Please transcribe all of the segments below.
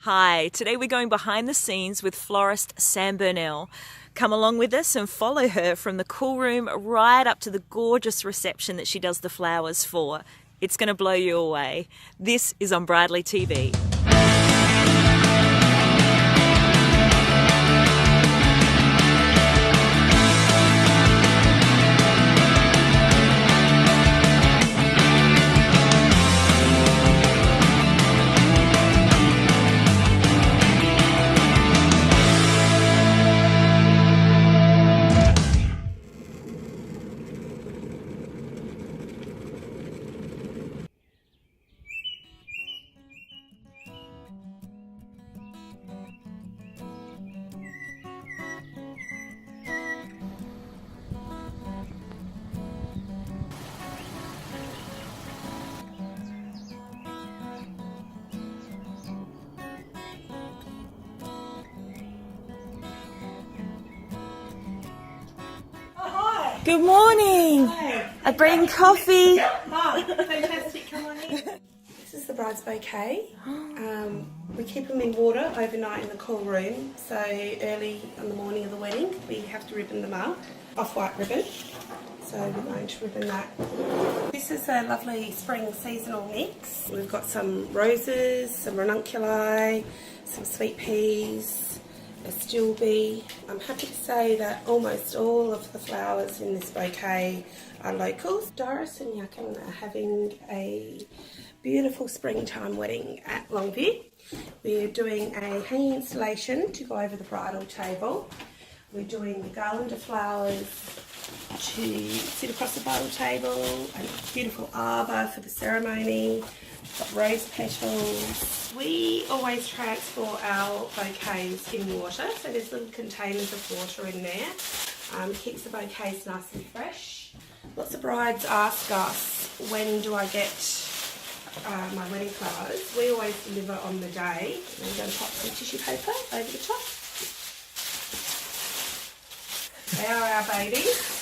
Hi, today we're going behind the scenes with florist Sam Burnell. Come along with us and follow her from the cool room right up to the gorgeous reception that she does the flowers for. It's going to blow you away. This is on Bradley TV. Good morning. Hi. I bring coffee. Fantastic. Come on in. This is the bride's bouquet. We keep them in water overnight in the cool room. So early in the morning of the wedding, we have to ribbon them up. Off-white ribbon. So we're going to ribbon that. This is a lovely spring seasonal mix. We've got some roses, some ranunculi, some sweet peas, a stilby. I'm happy to say that almost all of the flowers in this bouquet are locals. Doris and Yachen are having a beautiful springtime wedding at Longview. We're doing a hanging installation to go over the bridal table. We're doing the garland of flowers to sit across the bridal table, a beautiful arbour for the ceremony. We've got rose petals. We always transport our bouquets in water, so there's little containers of water in there. Keeps the bouquets nice and fresh. Lots of brides ask us, when do I get my wedding flowers? We always deliver on the day. I'm going to pop some tissue paper over the top. They are our babies.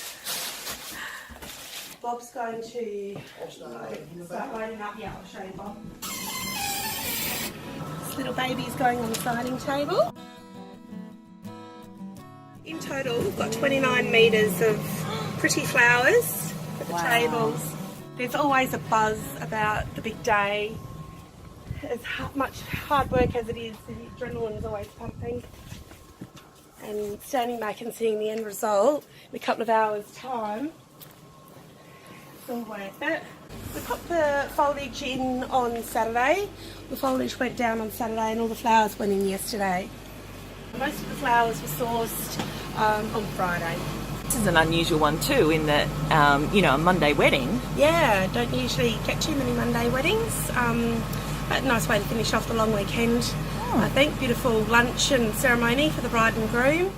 Bob's going to start loading up. Yeah, I'll show you, Bob. This little baby's going on the siding table. In total, we've got 29 metres of pretty flowers for the tables. There's always a buzz about the big day. As much hard work as it is, the adrenaline is always pumping. And standing back and seeing the end result in a couple of hours' time, it's all worth it. We popped the foliage in on Saturday. The foliage went down on Saturday and all the flowers went in yesterday. Most of the flowers were sourced on Friday. This is an unusual one too, in that, a Monday wedding. Yeah, don't usually get too many Monday weddings. But a nice way to finish off the long weekend. I think beautiful lunch and ceremony for the bride and groom.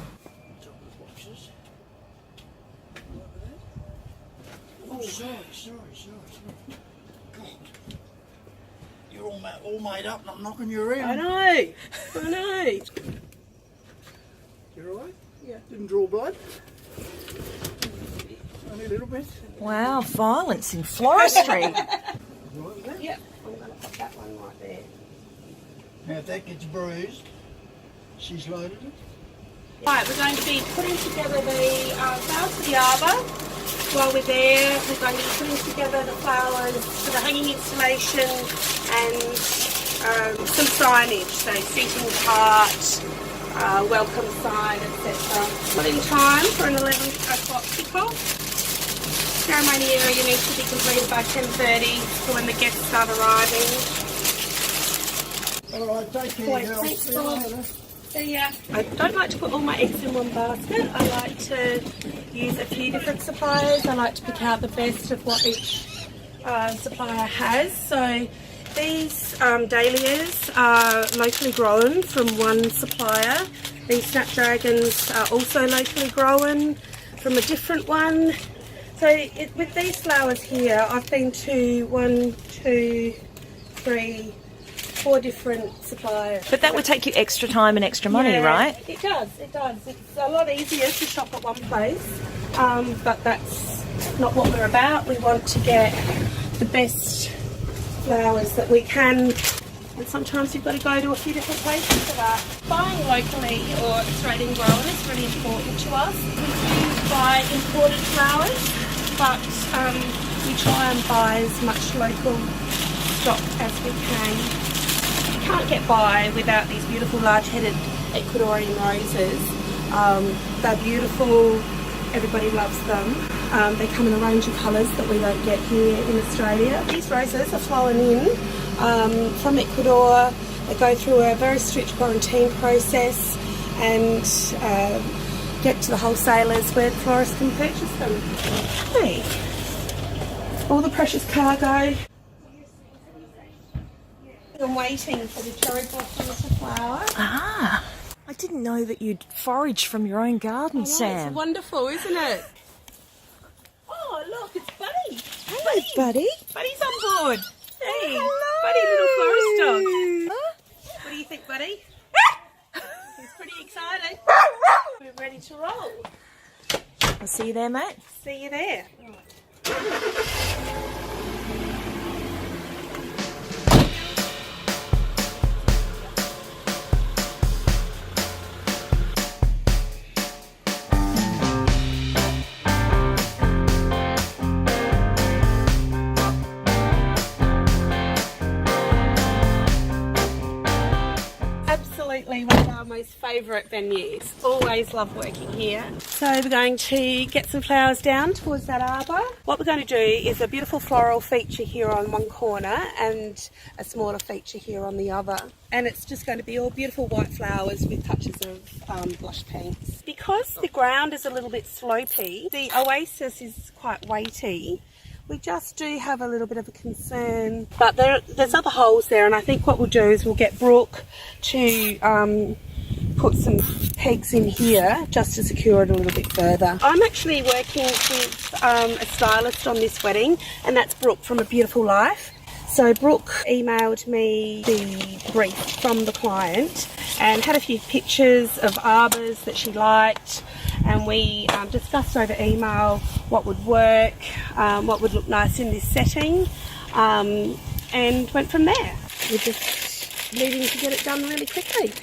Oh, sorry. God. You're all made up, not knocking you around. I know. You're alright? Yeah. Didn't draw blood? Only a little bit. Wow, violence in floristry. Yep, I'm going to pop that one right there. Now if that gets bruised, she's loaded it. Right, we're going to be putting together the flowers for the arbour. While we're there, we're going to be putting together the flowers for the hanging installation and some signage, so seating part, welcome sign, etc. Putting time for an 11 o'clock kickoff. Ceremony area needs to be completed by 10:30 for when the guests start arriving. Alright, take care, girls. Thanks, See you Bob. later. See ya. I don't like to put all my eggs in one basket. I like to use a few different suppliers. I like to pick out the best of what each supplier has. So these dahlias are locally grown from one supplier. These snapdragons are also locally grown from a different one. So with these flowers here, I've been to 4 different suppliers. But that would take you extra time and extra money, right? It does. It's a lot easier to shop at one place, but that's not what we're about. We want to get the best flowers that we can And sometimes you've got to go to a few different places for that. Buying locally or Australian grown is really important to us. We do buy imported flowers, but we try and buy as much local stock as we can. You can't get by without these beautiful large-headed Ecuadorian roses. They're beautiful, everybody loves them. They come in a range of colours that we don't get here in Australia. These roses are flown in from Ecuador. They go through a very strict quarantine process and get to the wholesalers where florists can purchase them. Hey, all the precious cargo. I'm waiting for the cherry blossoms to flower. Ah, I didn't know that you'd forage from your own garden, I know, Sam. it's wonderful, isn't it? Oh, look, it's Buddy. Hey, Buddy. Buddy's on board. Hey, Hello. Buddy, little florist dog. What do you think, Buddy? He's pretty excited. We're ready to roll. I'll see you there, mate. See you there. Absolutely one of our most favourite venues. Always love working here. So we're going to get some flowers down towards that arbour. What we're going to do is a beautiful floral feature here on one corner and a smaller feature here on the other. And it's just going to be all beautiful white flowers with touches of blush pinks. Because the ground is a little bit slopey, the oasis is quite weighty. We just do have a little bit of a concern, but there's other holes there, and I think what we'll do is we'll get Brooke to put some pegs in here just to secure it a little bit further. I'm actually working with a stylist on this wedding, and that's Brooke from A Beautiful Life. So Brooke emailed me the brief from the client and had a few pictures of arbours that she liked, and we discussed over email what would work, what would look nice in this setting, and went from there. We're just needing to get it done really quickly.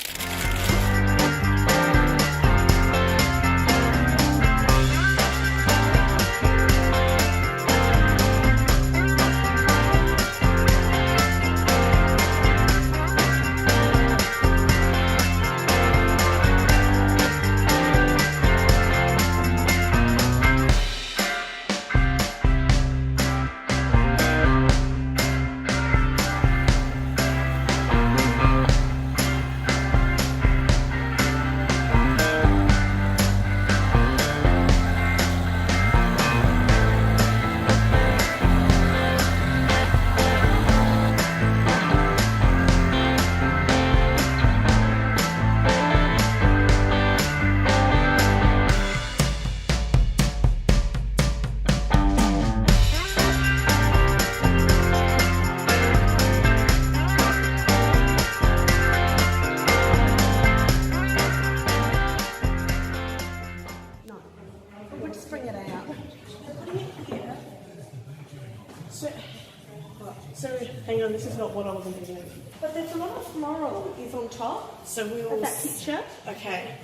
So hang on, this is not what I was envisioning. But there's a lot of floral is on top. So we of will. that picture, Okay.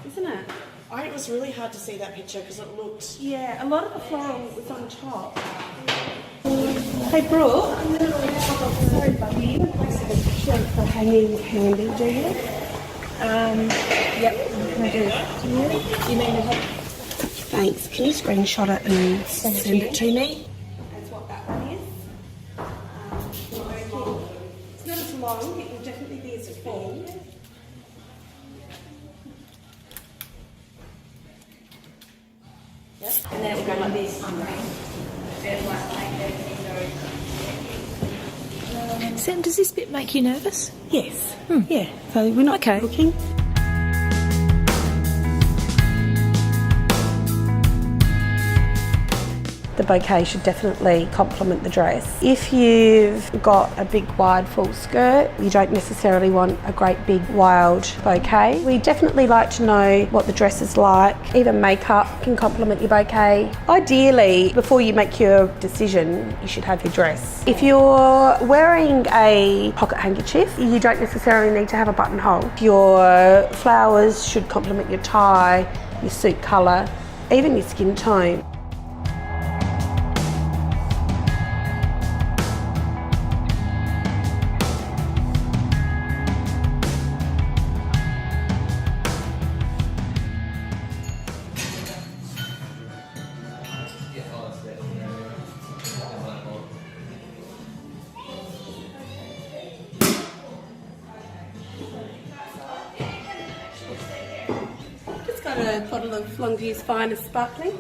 isn't it? It was really hard to see that picture because it looked. Yeah, a lot of the floral was on top. Hey Brooke. Sorry, buddy. You want to place a picture for hanging handy, do you? Yep, I do. You mean the head? Thanks. Can you screenshot it and send it to me? That's what that one is. It's not as long. It will definitely be as full. Yep. And then it will go like this. Sam, does this bit make you nervous? Yes. Yeah. So we're not Okay. looking. the bouquet should definitely complement the dress. If you've got a big wide full skirt, you don't necessarily want a great big wild bouquet. We definitely like to know what the dress is like. Even makeup can complement your bouquet. Ideally, before you make your decision, you should have your dress. If you're wearing a pocket handkerchief, you don't necessarily need to have a buttonhole. Your flowers should complement your tie, your suit colour, even your skin tone. Got a bottle of Longview's finest sparkling.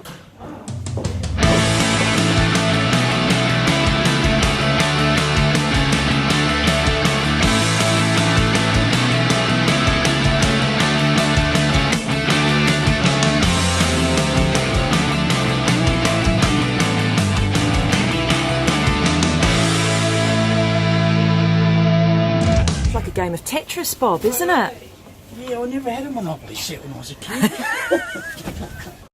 It's like a game of Tetris, Bob, isn't it? Yeah, I never had a Monopoly set when I was a kid.